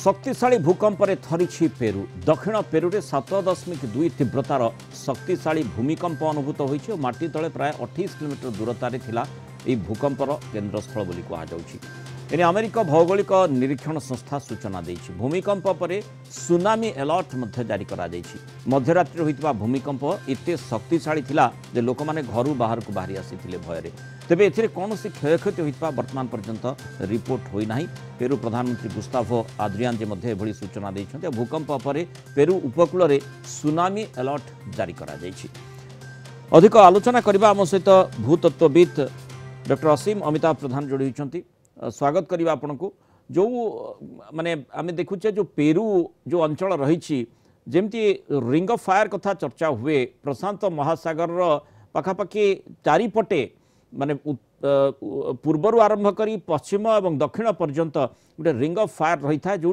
शक्तिशाली भूकंप थरी पेरू दक्षिण पेरू में 7.2 तीव्रतार शक्तिशाली भूमिकंप अनुभूत होती माटी तले प्राय 28 किलोमीटर दूरतार भूकंपर केन्द्रस्थल बोली कहुच्छी। अमेरिका भौगोलिक निरीक्षण संस्था सूचना देछि भूमिकंप पर सुनामी अलर्ट जारी करा मध्यरात्रि होइतिबा भूमिकंप एते शक्तिशाली थिला जे लोक माने घरू बाहर को बाहरी आसीथिले भୟରେ। तेबे एथिरे कोनोसी क्षयक्षति होइतिबा वर्तमान पर्यंत रिपोर्ट होई नाही। पेरू प्रधानमंत्री गुस्तावो आद्रियान जे मध्ये एभली सूचना दैछन्ते भूकंप पर पेरू उपकूल रे सुनामी अलर्ट जारी करा दैछि। अधिक आलोचना करबा आम सहित भूतत्वविद डॉक्टर असीम अमिताभ प्रधान जोड़ी होइछन्ति। स्वागत करबा आपन को। जो माने आमे देखुचे जो पेरू जो अंचल रही जेमती रिंग ऑफ फायर कथा चर्चा हुए प्रशांत महासागर पाखापाखि चारिपटे माने पूर्वर आरंभ करी पश्चिम और दक्षिण पर्यंत गोटे रिंग ऑफ फायर रही था जो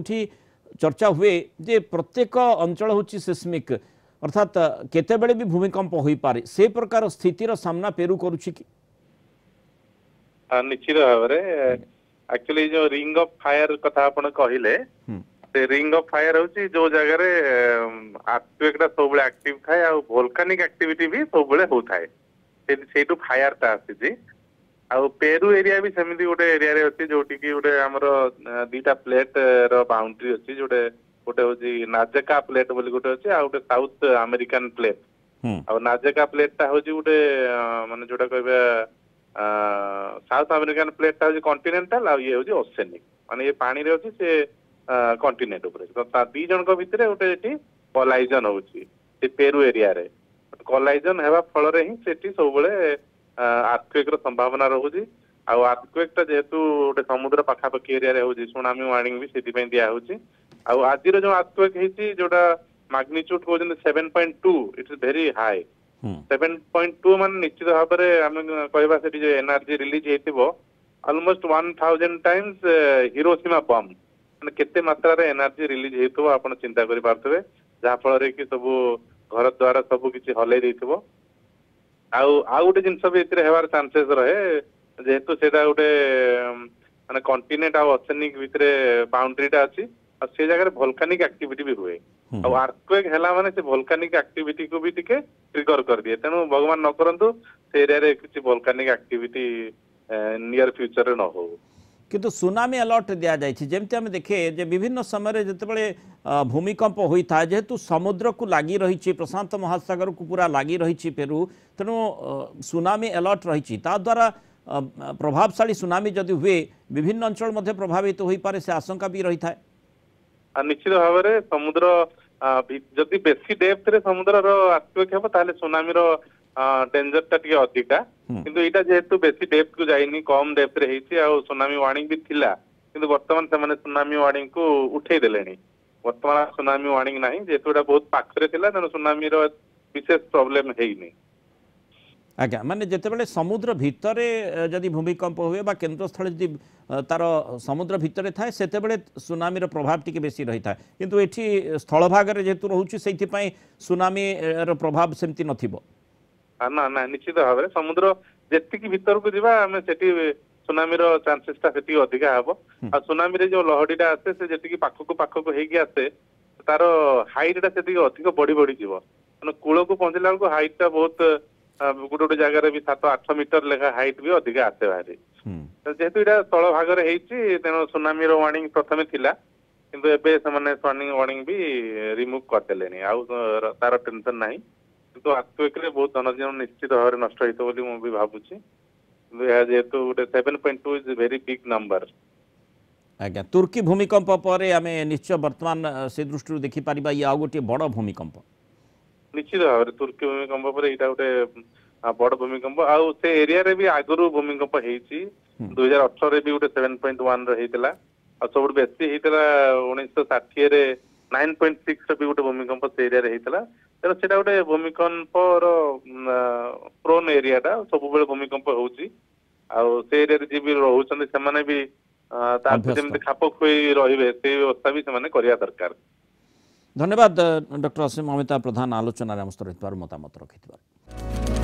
चर्चा हुए जे प्रत्येक अंचल होची सिस्मिक अर्थात केतेबेले भी भूमिकंप होई पारे से प्रकार स्थितिर सामना पेरू करूची कि निश्चित भाव में एक्चुअली जो रिंग ऑफ फायर कथा आपण कहिले से रिंग ऑफ फायर होची जो जगह रे अर्थक्वेक ता सब एक्टिव थाए आ वोल्केनिक एक्टिविटी भी सब हो थाए सेटू फायर ता आसी आ पेरू एरिया भी सेमिति गोटे एरिया रे अछि जोटी कि गोटे हमर दीटा प्लेट रो बाउंड्री अछि जोटे गोटे होची नाजका प्लेट बोली गोटे अछि आ गोटे साउथ अमेरिकन प्लेट आ नाजका प्लेट ता होची गोटे माने जोटा कहबे साउथ अमेरिकन प्लेट ता कॉन्टिनेंटल आ ये होची ओसेनिक माने ये पानी रे होची से कॉन्टिनेंट ऊपर तो ता दी जन को भितरे गोटे एटी कोलाइजन होची से पेरू एरिया रे कोलाइजन हेबा फल रे ही सेटी सब बळे अर्थक्वेक रो संभावना रहउची आ अर्थक्वेक ता जेतु गोटे समुद्र पाखापाखि एरिया रे होची सुनामी वार्निंग भी सेति पय दिया होची आ आज रो जो अर्थक्वेक हेची जोटा मैग्नीट्यूड को 7.2 इट इज वेरी हाई 7.2 मान निश्चित भाव में आम कहवा से जो एनर्जी रिलीज हेतिबो ऑलमोस्ट 1000 टाइम्स हिरोशिमा बम माने केते मात्रा रे एनर्जी रिलीज हेतिबो आपण चिंता करि पारथबे जहा फल रे कि सब घर द्वारा सब किछि हलै देथिबो आ गोटे जिनस भी एतिरे हेबार चांसेस रहे जेहेतु सेटा गोटे माने कॉन्टिनेंट आ ओसेनिक भितरे बाउंड्री टा अछि आ से जगह वोल्केनिक एक्टिविटी भी हुए और अर्थक्वेक हैला माने से वोल्केनिक एक्टिविटी को भी टिके ट्रिगर कर दिए तेणु भगवान न करंतु से एरिया रे किछि वोल्केनिक एक्टिविटी नियर फ्यूचर रे न हो किंतु सुनामी अलर्ट दिया जायछि जेमति हम देखे जे विभिन्न समय जेतेबेले भूमिकंप होइथा जेहेतु समुद्र को लागि रहिछि प्रशांत महासागर को पूरा लागि रहिछि पेरू तेणु सुनामी अलर्ट रहिछि ता द्वारा प्रभावशाली सुनामी जदि हुए विभिन्न अंचल मध्ये प्रभावित होई पारे से आशंका भी रही थाए। निश्चित भाव में समुद्र जदि बेसी डेप्थ रे समुद्र रो अर्थक्वेक हेबो ताले सुनामी रो डेंजर टा टिके अधिका किंतु एटा जेहेतु बेसी डेप्थ को जाइनी कम डेप्थ रे हेछि आ सुनामी वार्निंग भी थिला किंतु वर्तमान से माने सुनामी वार्निंग को उठै देलेनी वर्तमान सुनामी वार्निंग नाही जेहेतु एटा बहुत पाखरे थिला तेनो सुनामी रो विशेष प्रॉब्लम हेइनी। आज्ञा माने जेतेबेले समुद्र भितरे जदि भूमिकंप हुए बा केन्द्रस्थल जदि तार समुद्र भितरे थाए सेतेबेले सुनामी रो प्रभाव टिके बेसी रही था किंतु एठी स्थल भाग रे जेतु रहउची सेति पय सुनामी रो प्रभाव सेमति नथिबो ना ना निश्चित भाव में समुद्र जेतिकी भीतर को जीवा हमें सेठी सुनामी रो चांसेस ता सेठी अधिका हबो आ सुनामी रे जो लहडीटा आसे से जेतिकी पाखो को हेगी आसे तार हाइट ता सेठी अधिक बड़ी बड़ी जीवो माने कूल को पहुंचला को हाइट ता बहुत गोटे गोटे जगह भी 7-8 मीटर लेखा हाइट भी अधिक आसे बाहरी जेहेतु यहाँ स्थल भाग में तेणु सुनामी रो वार्निंग प्रथमे थिला किंतु एबे समाने वार्निंग भी रिमूव करदेलेनी आउ तार टेंशन नाही किंतु अर्थक्वेक रे बहुत धनजीवन निश्चित भाव में नष्ट होइतो बोली मु भी भाबुची किंतु या जेहेतु गोटे 7.2 इज वेरी बिग नंबर। आज्ञा तुर्की भूमिकंप पर आमे निश्चय वर्तमान से दृष्टि देखि पारिबा या गोटे बड़ भूमिकंप निश्चित भाव में तुर्की भूमिकंप पर एटा गोटे बड़ भूमिकंप आउ से एरिया रे भी आगरु भूमिकंप हेछि 2018 रे भी गोटे 7.1 रे हेतिला आ सब बेसी हेतिला 1960 रे 9.6 रे भी गोटे भूमिकंप से एरिया रे हेतिला तेणु सेटा गोटे भूमिकंप रो प्रोन एरिया टा सब बेले भूमिकंप होउची आउ से एरिया रे जे भी रहउछन से माने भी तार जेमते खाप खोई रहिबे से व्यवस्था भी से माने करिया दरकार। धन्यवाद डॉक्टर असीम अमिताभ प्रधान आलोचना मतामत रखिथिबार।